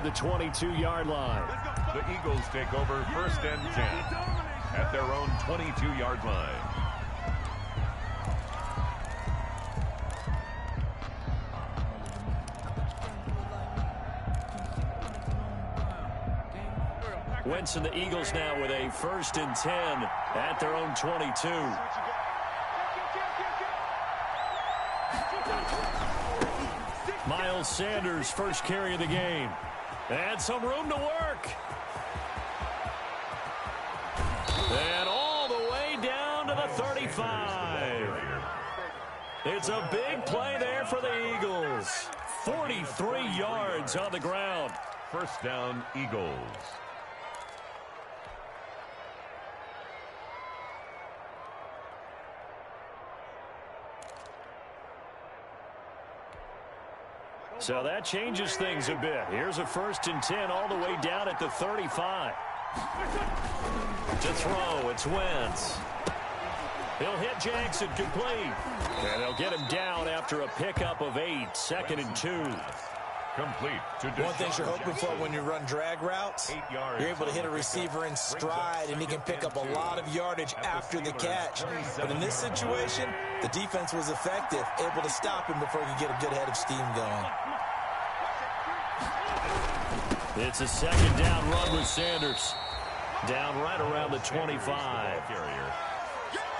The 22-yard line. The Eagles take over 1st and 10 at their own 22-yard line. Wentz and the Eagles now with a 1st and 10 at their own 22. Miles Sanders, first carry of the game. And some room to work. And all the way down to the 35. It's a big play there for the Eagles. 43 yards on the ground. 1st down, Eagles. So that changes things a bit. Here's a 1st and 10 all the way down at the 35. To throw, it's Wentz. He'll hit Jackson complete. And they'll get him down after a pickup of 8. 2nd and 2. Complete to one thing you're hoping for when you run drag routes, you're able to hit a receiver in stride, and he can pick up a lot of yardage after the catch. But in this situation, the defense was effective, able to stop him before he could get a good head of steam going. It's a 2nd down run with Sanders. Down right around the 25.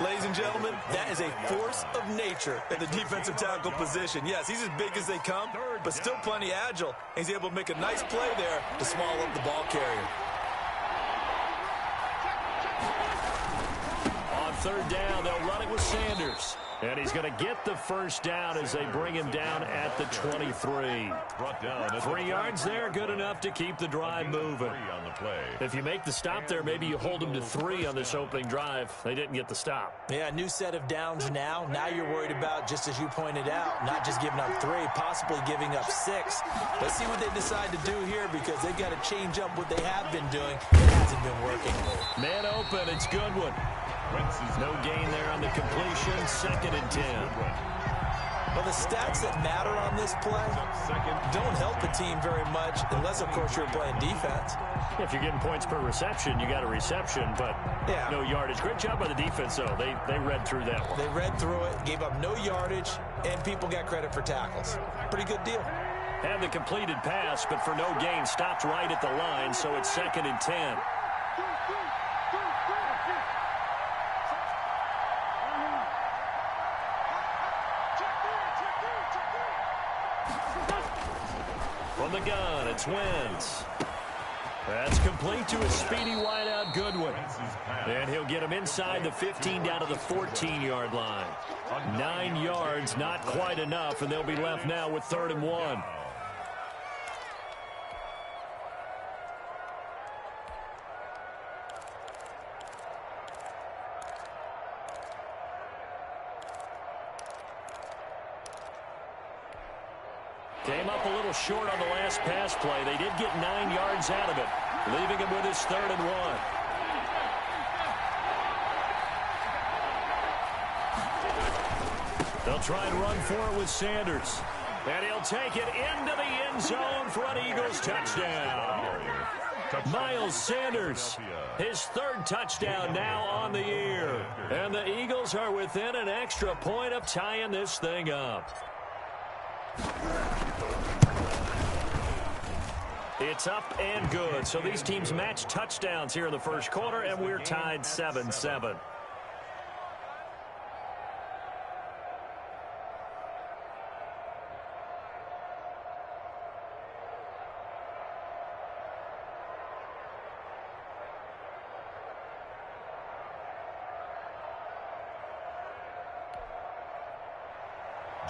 Ladies and gentlemen, that is a force of nature in the defensive tackle position. Yes, he's as big as they come, but still plenty agile. He's able to make a nice play there to swallow up the ball carrier. On 3rd down, they'll run it with Sanders. And he's going to get the 1st down as they bring him down at the 23. 3 yards there, good enough to keep the drive moving. If you make the stop there, maybe you hold them to 3 on this opening drive. They didn't get the stop. Yeah, new set of downs now. Now you're worried about, just as you pointed out, not just giving up 3, possibly giving up 6. Let's see what they decide to do here, because they've got to change up what they have been doing. It hasn't been working. Man open, it's Goodwin. No gain there on the completion. 2nd and 10. Well, the stats that matter on this play don't help the team very much, unless, of course, you're playing defense. If you're getting points per reception, you got a reception, but no yardage. Great job by the defense, though. They read through that one. They read through it, gave up no yardage, and people got credit for tackles. Pretty good deal. Had the completed pass, but for no gain, stopped right at the line, so it's 2nd and 10. From the gun, it's Wentz. That's complete to a speedy wideout Goodwin. And he'll get him inside the 15 down to the 14-yard line. 9 yards, not quite enough, and they'll be left now with 3rd and 1. Came up a little short on the last pass play. They did get 9 yards out of it, leaving him with his 3rd and 1. They'll try and run for it with Sanders. And he'll take it into the end zone for an Eagles touchdown. Miles Sanders, his 3rd touchdown now on the year. And the Eagles are within an extra point of tying this thing up. It's up and good. So these teams match touchdowns here in the 1st quarter, and we're tied 7-7.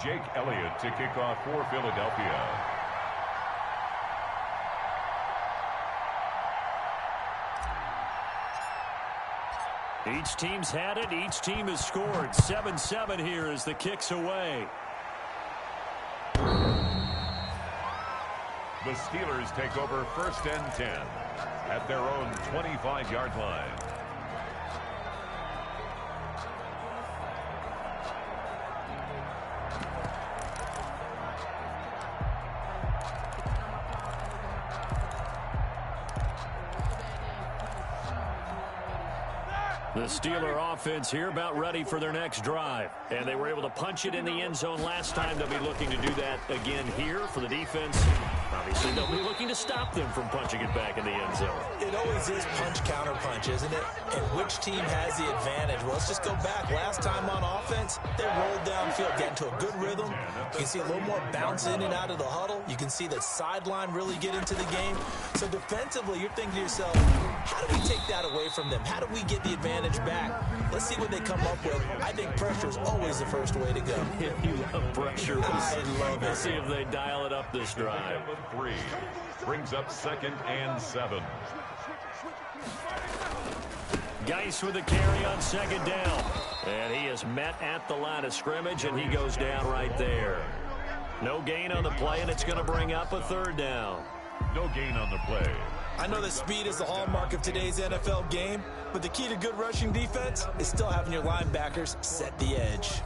Jake Elliott to kick off for Philadelphia. Each team's had it. Each team has scored. 7-7 here as the kick's away. The Steelers take over 1st and 10 at their own 25-yard line. The Steeler offense here about ready for their next drive. And they were able to punch it in the end zone last time. They'll be looking to do that again here for the defense. Obviously, they'll be looking to stop them from punching it back in the end zone. It always is punch-counter-punch, isn't it? And which team has the advantage? Well, let's just go back. Last time on offense, they rolled downfield, got into a good rhythm. You can see a little more bounce in and out of the huddle. You can see the sideline really get into the game. So defensively, you're thinking to yourself, how do we take that away from them? How do we get the advantage back? Let's see what they come up with. I think pressure is always the first way to go. You love pressure. I love it. Let's see if they dial it up this drive. 3 brings up 2nd and 7. Geis with a carry on 2nd down. And he is met at the line of scrimmage, and he goes down right there. No gain on the play, and it's going to bring up a 3rd down. No gain on the play. I know that speed is the hallmark of today's NFL game, but the key to good rushing defense is still having your linebackers set the edge.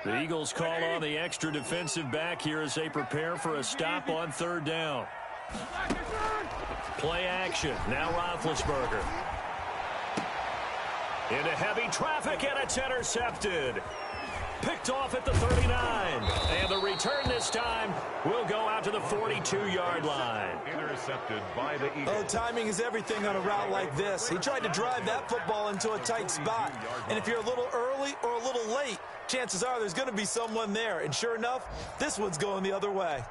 The Eagles call on the extra defensive back here as they prepare for a stop on 3rd down. Play action. Now Roethlisberger. Into heavy traffic, and it's intercepted. Picked off at the 39. And the return this time will go out to the 42-yard line. Intercepted by the Eagles. Oh, timing is everything on a route like this. He tried to drive that football into a tight spot. And if you're a little early or a little late, chances are there's going to be someone there. And sure enough, this one's going the other way.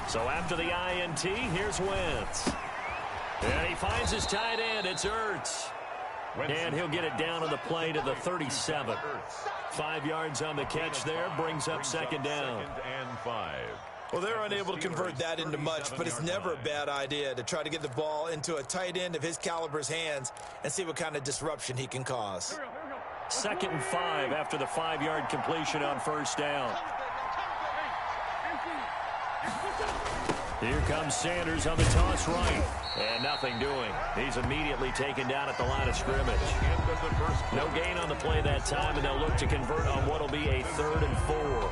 So after the INT, here's Wentz. And he finds his tight end. It's Ertz. And he'll get it down on the play to the 37. 5 yards on the catch there. Brings up 2nd down. 2nd and 5. Well, they're unable to convert that into much, but it's never a bad idea to try to get the ball into a tight end of his caliber's hands and see what kind of disruption he can cause. 2nd and 5 after the 5-yard completion on 1st down. Here comes Sanders on the toss right. And nothing doing. He's immediately taken down at the line of scrimmage. No gain on the play that time, and they'll look to convert on what will be a 3rd and 4.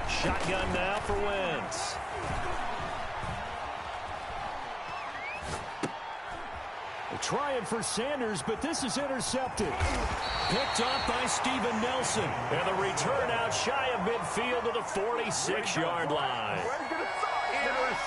Shotgun now for Wentz. Trying for Sanders, but this is intercepted. Picked off by Steven Nelson. And the return out shy of midfield to the 46-yard line.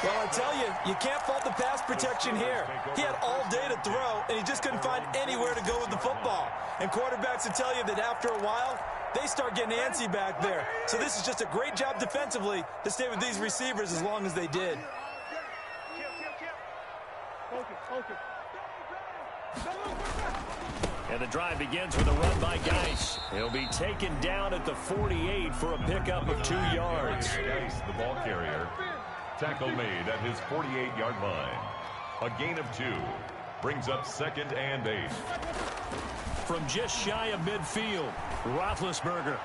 Well, I tell you, you can't fault the pass protection here. He had all day to throw, and he just couldn't find anywhere to go with the football. And quarterbacks will tell you that after a while, they start getting antsy back there. So this is just a great job defensively to stay with these receivers as long as they did. And the drive begins with a run by Geis. He'll be taken down at the 48 for a pickup of 2 yards. Geis, the ball carrier. Tackle made at his 48-yard line. A gain of 2. Brings up 2nd and 8. From just shy of midfield, Roethlisberger.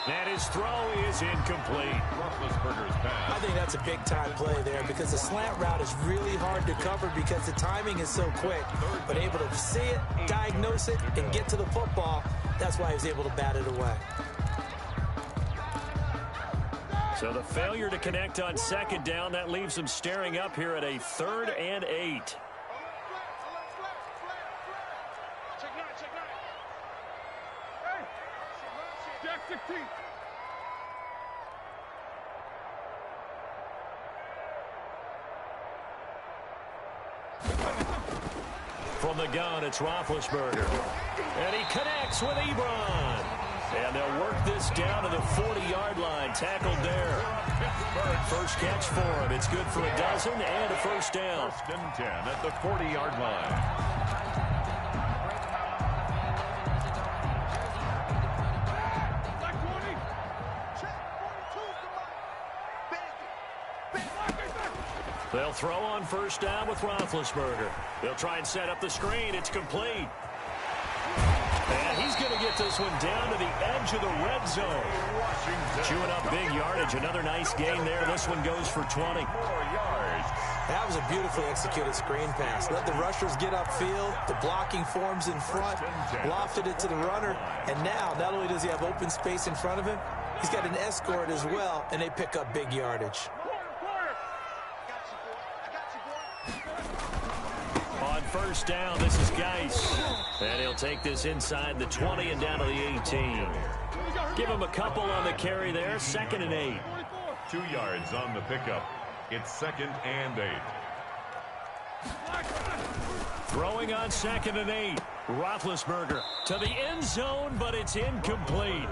And his throw is incomplete. Roethlisberger's pass. I think that's a big-time play there because the slant route is really hard to cover because the timing is so quick. But able to see it, diagnose it, and get to the football, that's why he was able to bat it away. So the failure to connect on 2nd down, that leaves them staring up here at a 3rd and 8. From the gun, it's Roethlisberger. And he connects with Ebron. And they'll work this down to the 40-yard line. Tackled there. First catch for him. It's good for a dozen and a first down. 1st and 10 at the 40-yard line. They'll throw on first down with Roethlisberger. They'll try and set up the screen. It's complete. And he's going to get this one down to the edge of the red zone. Chewing up big yardage. Another nice gain there. This one goes for 20. That was a beautifully executed screen pass. Let the rushers get upfield. The blocking forms in front. Lofted it to the runner. And now, not only does he have open space in front of him, he's got an escort as well, and they pick up big yardage. On first down, this is Geis. And he'll take this inside the 20 and down to the 18. Give him a couple on the carry there. 2nd and 8. 2 yards on the pickup. It's 2nd and 8. Throwing on 2nd and 8. Roethlisberger to the end zone, but it's incomplete.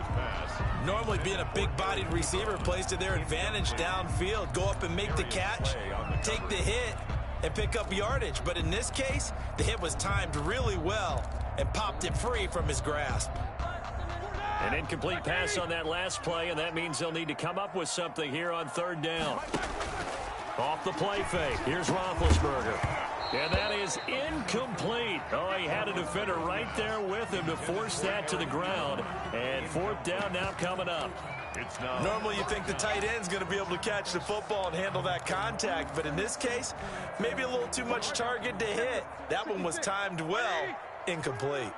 Normally being a big-bodied receiver plays to their advantage downfield. Go up and make the catch, take the hit, and pick up yardage. But in this case, the hit was timed really well and popped it free from his grasp. An incomplete pass on that last play, and that means they'll need to come up with something here on 3rd down. Off the play fake. Here's Roethlisberger. And that is incomplete. Oh, he had a defender right there with him to force that to the ground. And 4th down now coming up. Normally you think the tight end's going to be able to catch the football and handle that contact, but in this case, maybe a little too much target to hit. That one was timed well, incomplete.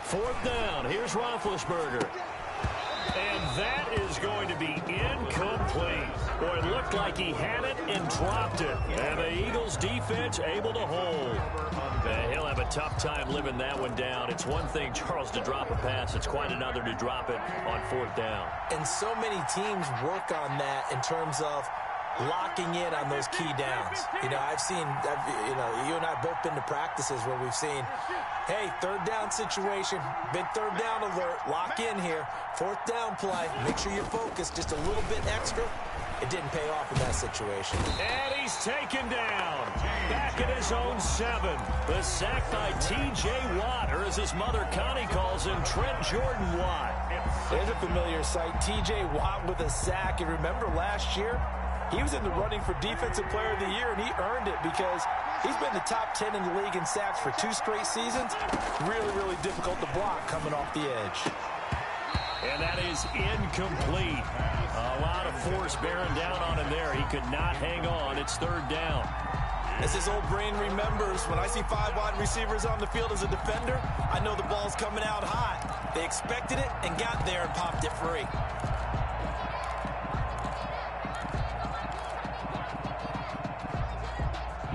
Fourth down. Here's Roethlisberger. And that is going to be incomplete. Boy, it looked like he had it and dropped it. And the Eagles defense able to hold. He'll have a tough time living that one down. It's one thing, Charles, to drop a pass. It's quite another to drop it on 4th down. And so many teams work on that in terms of locking in on those key downs. You know, you and I have both been to practices where we've seen, hey, 3rd down situation, big 3rd down alert, lock in here, 4th down play, make sure you're focused just a little bit extra. It didn't pay off in that situation. And he's taken down. Back at his own 7. The sack by T.J. Watt, or as his mother Connie calls him, Trent Jordan Watt. There's a familiar sight. T.J. Watt with a sack. And remember last year, he was in the running for Defensive Player of the Year, and he earned it because he's been the top 10 in the league in sacks for 2 straight seasons. Really, really difficult to block coming off the edge. And that is incomplete. A lot of force bearing down on him there. He could not hang on. It's 3rd down. As his old brain remembers, when I see 5 wide receivers on the field as a defender, I know the ball's coming out hot. They expected it and got there and popped it free.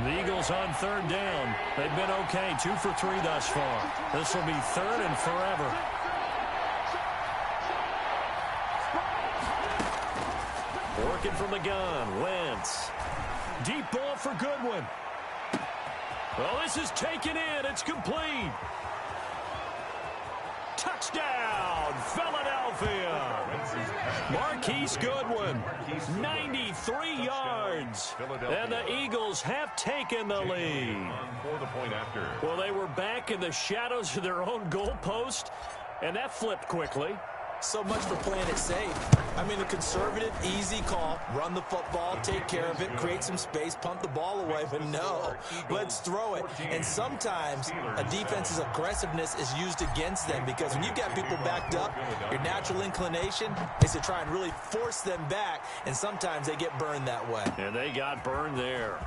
The Eagles on 3rd down. They've been okay, 2 for 3 thus far. This will be 3rd and forever. Working from the gun, Wentz. Deep ball for Goodwin. Well, this is taken in. It's complete. Touchdown, Philadelphia. Marquise Goodwin, 93 yards. And the Eagles have taken the lead. Well, they were back in the shadows of their own goalpost, and that flipped quickly. So much for playing it safe. I mean, a conservative, easy call, run the football, take care of it, create some space, punt the ball away, but no, let's throw it. And sometimes a defense's aggressiveness is used against them because when you've got people backed up, your natural inclination is to try and really force them back, and sometimes they get burned that way. And they got burned there.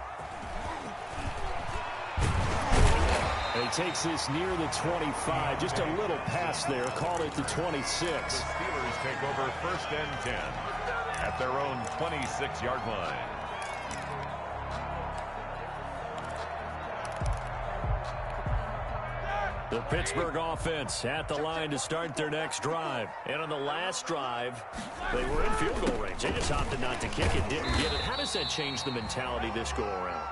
He takes this near the 25, just a little pass there, called it the 26. The Steelers take over 1st and 10 at their own 26-yard line. The Pittsburgh offense at the line to start their next drive. And on the last drive, they were in field goal range. They just opted not to kick it, didn't get it. How does that change the mentality this go-around?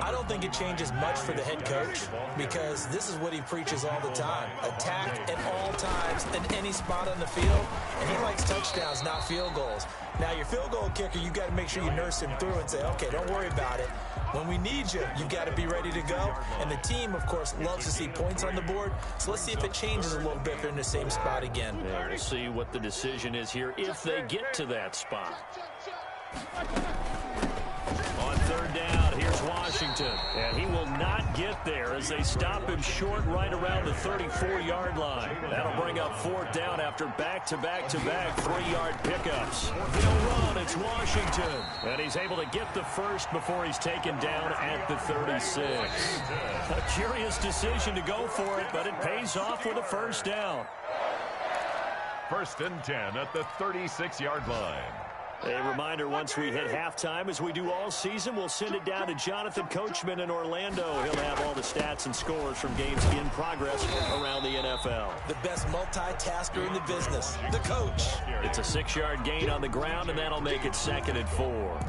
I don't think it changes much for the head coach because this is what he preaches all the time. Attack at all times in any spot on the field, and he likes touchdowns, not field goals. Now, your field goal kicker, you got to make sure you nurse him through and say, okay, don't worry about it. When we need you, you've got to be ready to go. And the team, of course, loves to see points on the board. So let's see if it changes a little bit if they're in the same spot again. Yeah, we'll see what the decision is here if they get to that spot. On third down, here's Washington. And he will not get there as they stop him short right around the 34-yard line. That'll bring up fourth down after back-to-back-to-back 3-yard pickups. They'll run. It's Washington. And he's able to get the first before he's taken down at the 36. A curious decision to go for it, but it pays off with a first down. 1st and 10 at the 36-yard line. A reminder, once we hit halftime, as we do all season, we'll send it down to Jonathan Coachman in Orlando. He'll have all the stats and scores from games in progress around the NFL. The best multitasker in the business, the coach. It's a 6-yard gain on the ground, and that'll make it 2nd and 4.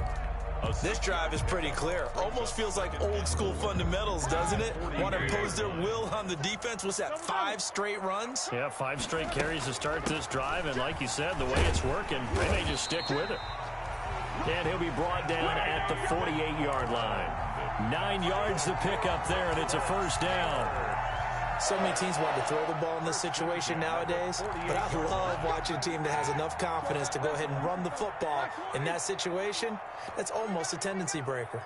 This drive is pretty clear. Almost feels like old-school fundamentals, doesn't it? Want to impose their will on the defense. What's that, 5 straight runs? Yeah, 5 straight carries to start this drive, and like you said, the way it's working, they may just stick with it. And he'll be brought down at the 48-yard line. 9 yards to pick up there, and it's a first down. So many teams want to throw the ball in this situation nowadays, but I love watching a team that has enough confidence to go ahead and run the football. In that situation, that's almost a tendency breaker.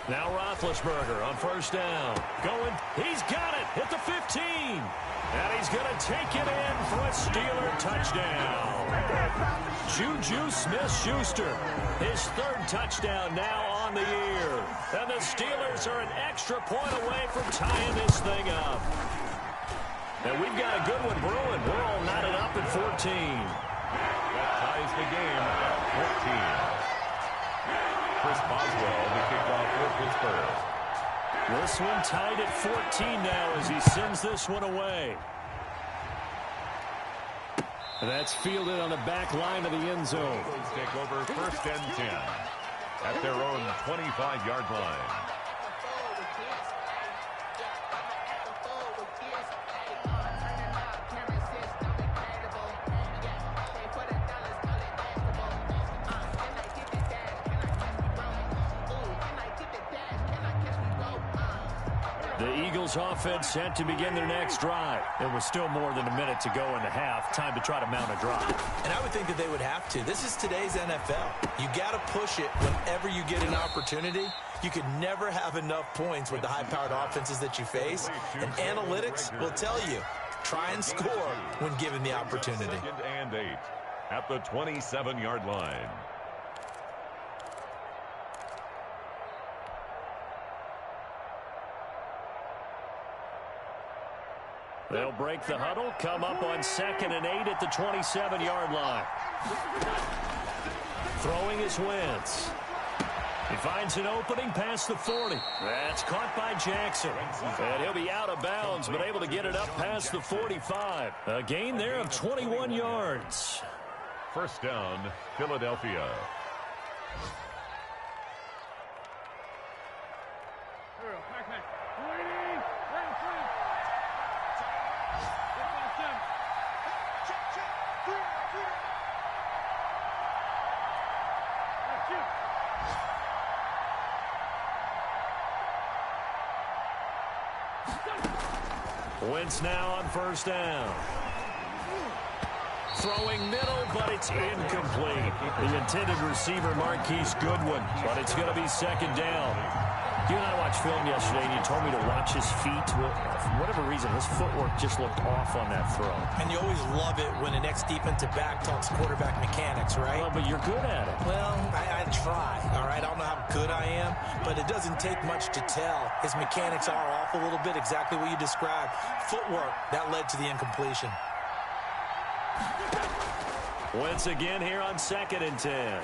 Now Roethlisberger on first down. Going, he's got it at the 15. And he's going to take it in for a Steeler touchdown. Juju Smith-Schuster, his 3rd touchdown now on the year. And the Steelers are an extra point away from tying this thing up. And we've got a good one brewing. We're all knotted up at 14. That ties the game at 14. Chris Boswell, the kickoff for Pittsburgh. This one tied at 14 now as he sends this one away. That's fielded on the back line of the end zone. Take over 1st and 10 at their own 25-yard line. The Eagles offense set to begin their next drive. It was still more than a minute to go in the half. Time to try to mount a drive. And I would think that they would have to. This is today's NFL. You got to push it whenever you get an opportunity. You could never have enough points with the high-powered offenses that you face. And analytics will tell you, try and score when given the opportunity. 2nd and 8 at the 27-yard line. They'll break the huddle, come up on 2nd and 8 at the 27-yard line. Throwing is Wentz. He finds an opening past the 40. That's caught by Jackson. And he'll be out of bounds, but able to get it up past the 45. A gain there of 21 yards. First down, Philadelphia. Wentz now on first down. Throwing middle, but it's incomplete. The intended receiver, Marquise Goodwin, but it's going to be 2nd down. You and I watched film yesterday, and you told me to watch his feet. For whatever reason, his footwork just looked off on that throw. And you always love it when an ex-defensive back talks quarterback mechanics, right? Well, but you're good at it. Well, I try, all right? I don't know how good I am, but it doesn't take much to tell. His mechanics are off a little bit, exactly what you described. Footwork, that led to the incompletion. Once again here on 2nd and 10.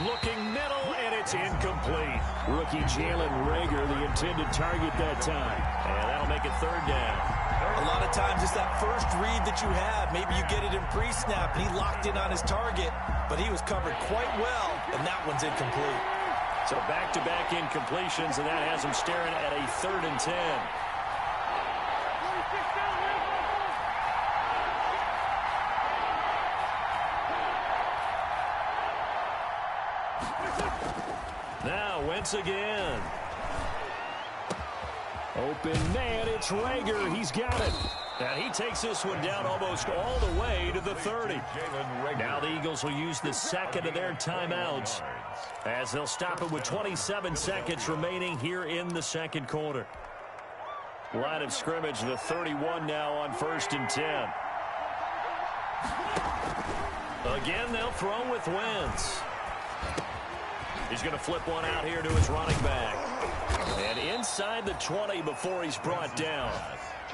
Looking middle, and it's incomplete. Rookie Jalen Reagor, the intended target that time. And that'll make it 3rd down. A lot of times it's that first read that you have. Maybe you get it in pre-snap, and he locked in on his target, but he was covered quite well and that one's incomplete. So back-to-back incompletions, and that has him staring at a 3rd and 10. Now, Wentz again. Open man, it's Rager. He's got it. And he takes this one down almost all the way to the 30. Now the Eagles will use the second of their timeouts as they'll stop it with 27 seconds remaining here in the second quarter. Line of scrimmage, the 31 now on 1st and 10. Again, they'll throw with Wentz. He's going to flip one out here to his running back. And inside the 20 before he's brought down.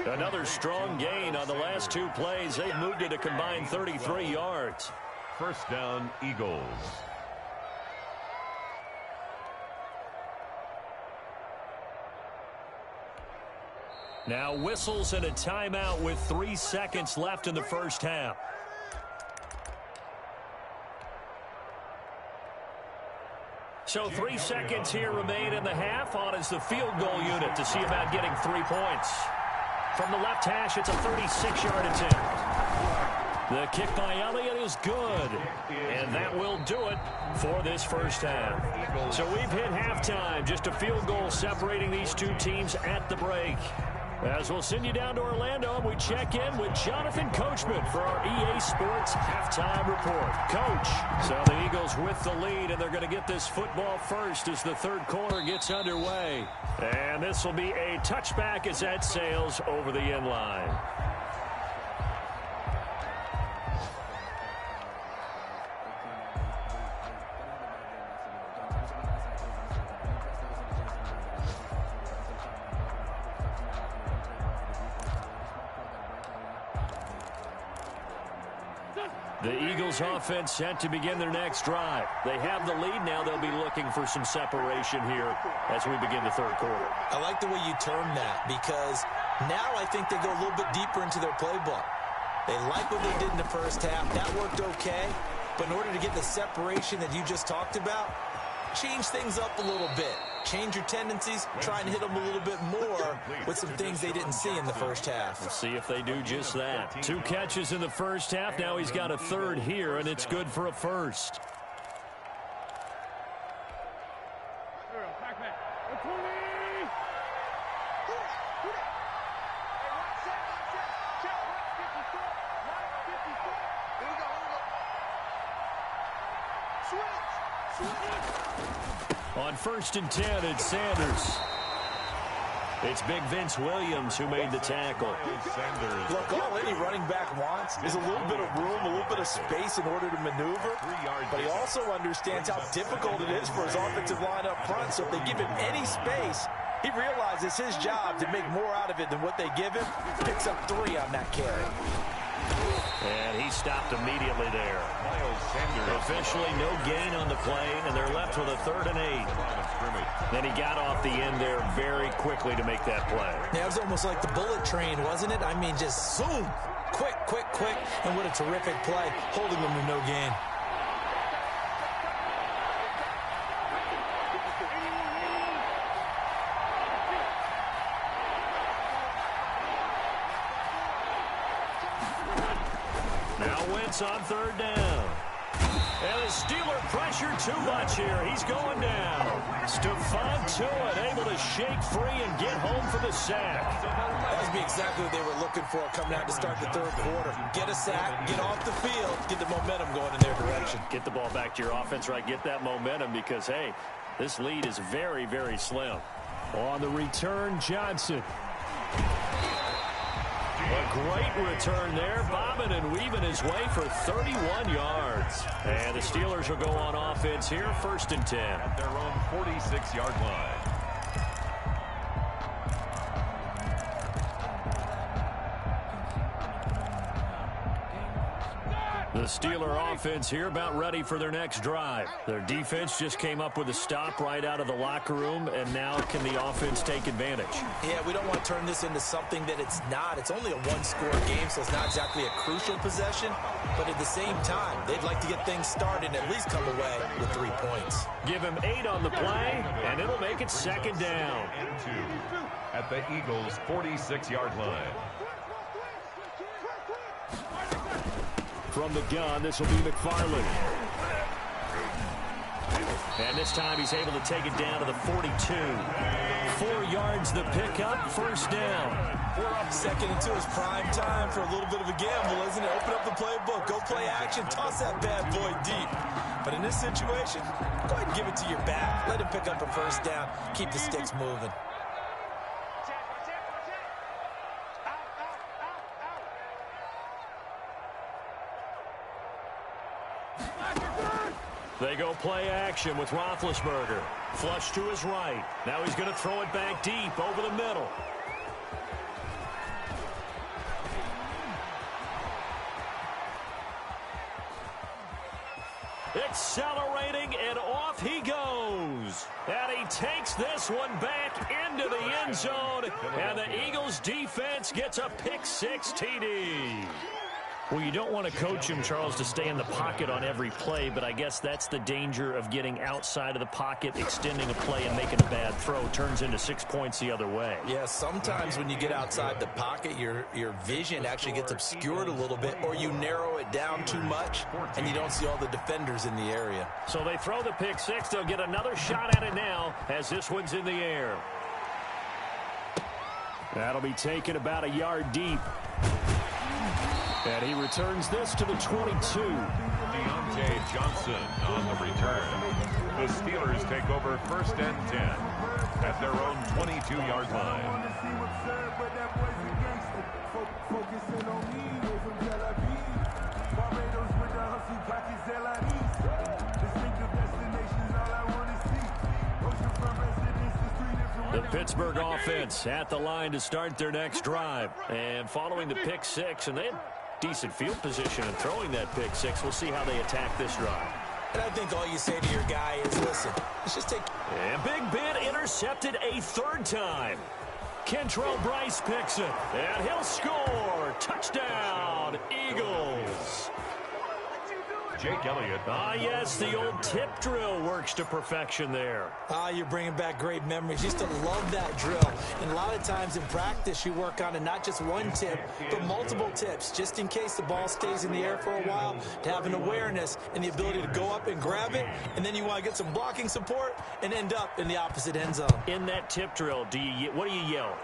Another strong gain on the last 2 plays. They've moved it a combined 33 yards. First down, Eagles. Now whistles and a timeout with 3 seconds left in the first half. So 3 seconds here remain in the half. On is the field goal unit to see about getting 3 points. From the left hash, it's a 36-yard attempt. The kick by Elliott is good. And that will do it for this first half. So we've hit halftime. Just a field goal separating these 2 teams at the break. As we'll send you down to Orlando, and we check in with Jonathan Coachman for our EA Sports Halftime Report. Coach, so the Eagles with the lead, and they're going to get this football first as the third quarter gets underway. And this will be a touchback as that sails over the end line. The Eagles offense set to begin their next drive. They have the lead now. They'll be looking for some separation here as we begin the third quarter. I like the way you term that because now I think they go a little bit deeper into their playbook. They like what they did in the first half. That worked okay. But in order to get the separation that you just talked about, change things up a little bit. Change your tendencies, try and hit them a little bit more with some things they didn't see in the first half. We'll see if they do just that. 2 catches in the first half. Now he's got a third here, and it's good for a first. On 1st and 10, it's Sanders. It's Big Vince Williams who made the tackle. Look, all any running back wants is a little bit of room, a little bit of space in order to maneuver. But he also understands how difficult it is for his offensive line up front. So if they give him any space, he realizes his job to make more out of it than what they give him. Picks up 3 on that carry. And he stopped immediately there. Officially no gain on the play, and they're left with a 3rd and 8. Then he got off the end there very quickly to make that play. Yeah, it was almost like the bullet train, wasn't it? I mean, just zoom. Quick, quick, quick. And what a terrific play, holding them to no gain. On 3rd down. And the Steeler pressure too much here. He's going down. Stephon Tuitt able to shake free and get home for the sack. That would be exactly what they were looking for coming out to start the third quarter. Get a sack, get off the field, get the momentum going in their direction. Get the ball back to your offense, right? Get that momentum because, hey, this lead is very, very slim. On the return, Johnson. A great return there, bobbing and weaving his way for 31 yards. And the Steelers will go on offense here, 1st and 10. At their own 46-yard line. The Steeler offense here about ready for their next drive. Their defense just came up with a stop right out of the locker room, and now can the offense take advantage? Yeah, we don't want to turn this into something that it's not. It's only a one-score game, so it's not exactly a crucial possession. But at the same time, they'd like to get things started and at least come away with 3 points. Give him 8 on the play, and it'll make it second down. And 2 at the Eagles' 46-yard line. From the gun, this will be McFarland. And this time he's able to take it down to the 42. 4 yards the pickup, first down. 2nd and 2 is prime time for a little bit of a gamble, isn't it? Open up the playbook, go play action, toss that bad boy deep. But in this situation, go ahead and give it to your back. Let him pick up a first down, keep the sticks moving. They go play action with Roethlisberger. Flush to his right. Now he's going to throw it back deep over the middle. Accelerating, and off he goes. And he takes this one back into the end zone. And the Eagles defense gets a pick-6 TD. Well, you don't want to coach him, Charles, to stay in the pocket on every play, but I guess that's the danger of getting outside of the pocket, extending a play, and making a bad throw. Turns into 6 points the other way. Yeah, sometimes when you get outside the pocket, your vision actually gets obscured a little bit, or you narrow it down too much, and you don't see all the defenders in the area. So they throw the pick-6. They'll get another shot at it now as this one's in the air. That'll be taken about a yard deep. And he returns this to the 22. Deontay Johnson on the return. The Steelers take over 1st and 10 at their own 22-yard line. The Pittsburgh offense at the line to start their next drive. And following the pick-6, and they had decent field position in throwing that pick-6. We'll see how they attack this drive. And I think all you say to your guy is, listen, let's just take... And Big Ben intercepted a 3rd time. Kentrell Bryce picks it, and he'll score. Touchdown, Eagles. Jake Elliott. Ah, yes, the old tip drill works to perfection there. Ah, you're bringing back great memories. Used to love that drill. And a lot of times in practice, you work on it, not just one tip, but multiple tips, just in case the ball stays in the air for a while, to have an awareness and the ability to go up and grab it, and then you want to get some blocking support and end up in the opposite end zone. In that tip drill, what do you yell?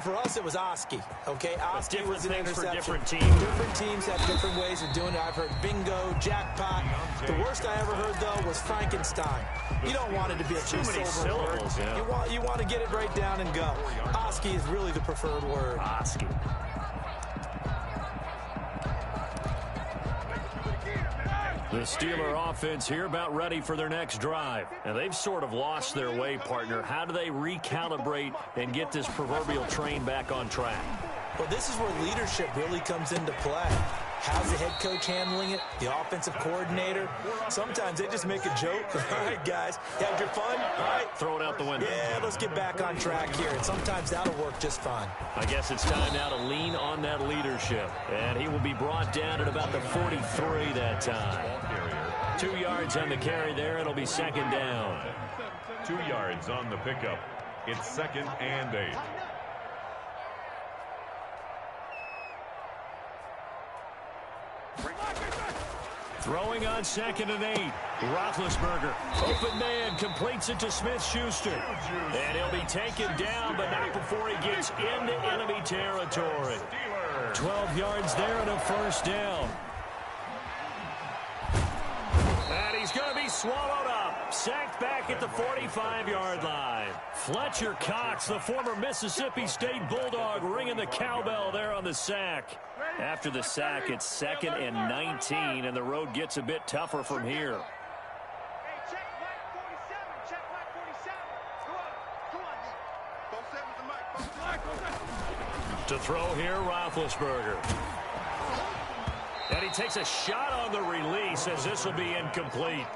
For us, it was Oski. Okay, Oski was an interception. For different teams. Different teams have different ways of doing it. I've heard bingo, jackpot. The worst I ever heard, though, was Frankenstein. You don't want it to be a too many syllables. Yeah. You want to get it right down and go. Oski is really the preferred word. Oski. The Steeler offense here about ready for their next drive. And they've sort of lost their way, partner. How do they recalibrate and get this proverbial train back on track? Well, this is where leadership really comes into play. How's the head coach handling it? The offensive coordinator? Sometimes they just make a joke. All right, guys, you had your fun? All right. Throw it out the window. Yeah, let's get back on track here. And sometimes that'll work just fine. I guess it's time now to lean on that leadership. And he will be brought down at about the 43 that time. 2 yards on the carry there. It'll be 2nd down. 2 yards on the pickup. It's 2nd and 8. Throwing on 2nd and 8. Roethlisberger. Open man completes it to Smith-Schuster. And he'll be taken down, but not before he gets into enemy territory. 12 yards there and a first down. And he's going to be swallowed up. Sacked back at the 45-yard line. Fletcher Cox, the former Mississippi State Bulldog, ringing the cowbell there on the sack. After the sack, it's 2nd and 19, and the road gets a bit tougher from here. To throw here, Roethlisberger. And he takes a shot on the release as this will be incomplete.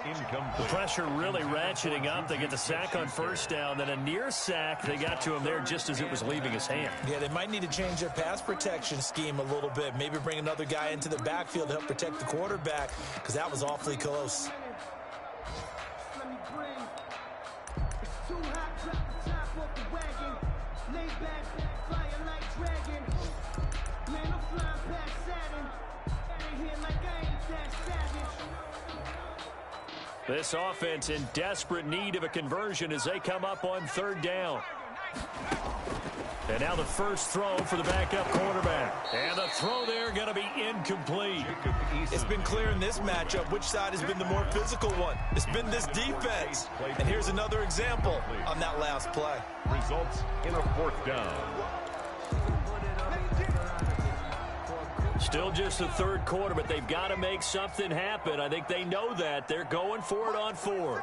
The pressure really ratcheting up. They get the sack on first down, then a near sack. They got to him there just as it was leaving his hand. Yeah, they might need to change their pass protection scheme a little bit. Maybe bring another guy into the backfield to help protect the quarterback, because that was awfully close. This offense in desperate need of a conversion as they come up on third down. And now the first throw for the backup quarterback. And the throw there going to be incomplete. It's been clear in this matchup which side has been the more physical one. It's been this defense. And here's another example on that last play. Results in a fourth down. Still just the third quarter, but they've got to make something happen. I think they know that. They're going for it on fourth.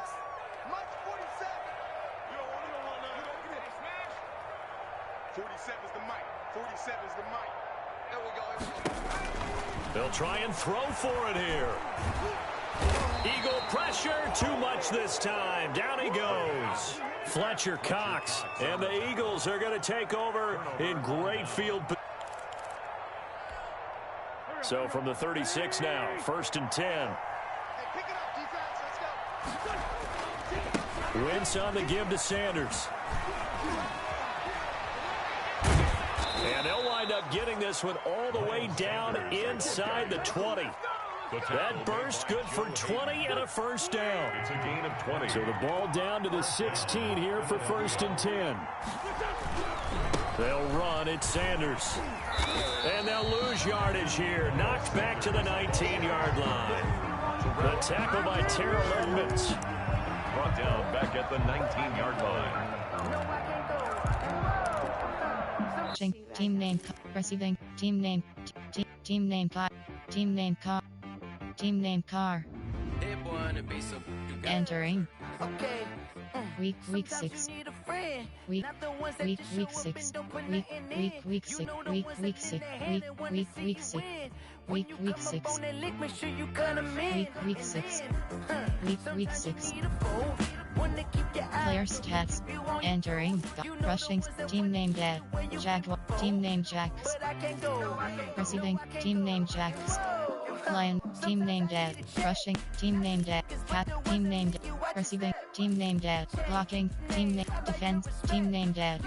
They'll try and throw for it here. Eagle pressure, too much this time. Down he goes. Fletcher Cox, and the Eagles are going to take over in great field position. So from the 36 now, 1st and 10. Wentz on the give to Sanders. And they'll wind up getting this one all the way down inside the 20. That burst good for 20 and a first down. It's a gain of 20. So the ball down to the 16 here for 1st and 10. They'll run at Sanders. And they'll lose yardage here. Knocked back to the 19-yard line. The tackle by Terrell Edmonds. Brought down back at the 19-yard line. Team name, receiving, team name, team name car, team name car, team name car. Entering. Week 6. Week 6. Week 6. Week 6. Week 6. Week 6. Week 6. Player stats. Entering. Rushing. Team name Dad. Jaguar. Team name Jacks. Receiving. Team name Jacks. Lion. Team name Dad. Rushing. Team name Dad. Cat. Team name Dad. Receiving. Team name Dad. Blocking. Team name Defense. Team name Dad.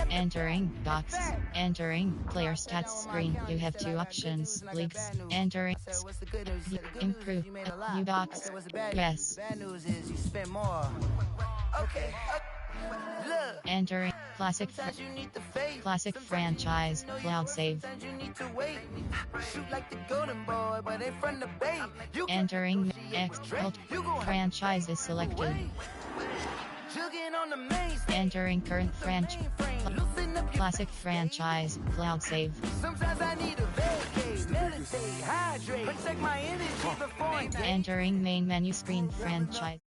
Entering. Box. Entering. Player stats screen. You have 2 options. Leagues. Entering. Improve. New box. Yes. Entering. Classic franchise. Cloud save. Entering. X. Franchise is selected. Entering current franchise. Classic franchise. Cloud save. Entering main menu screen franchise.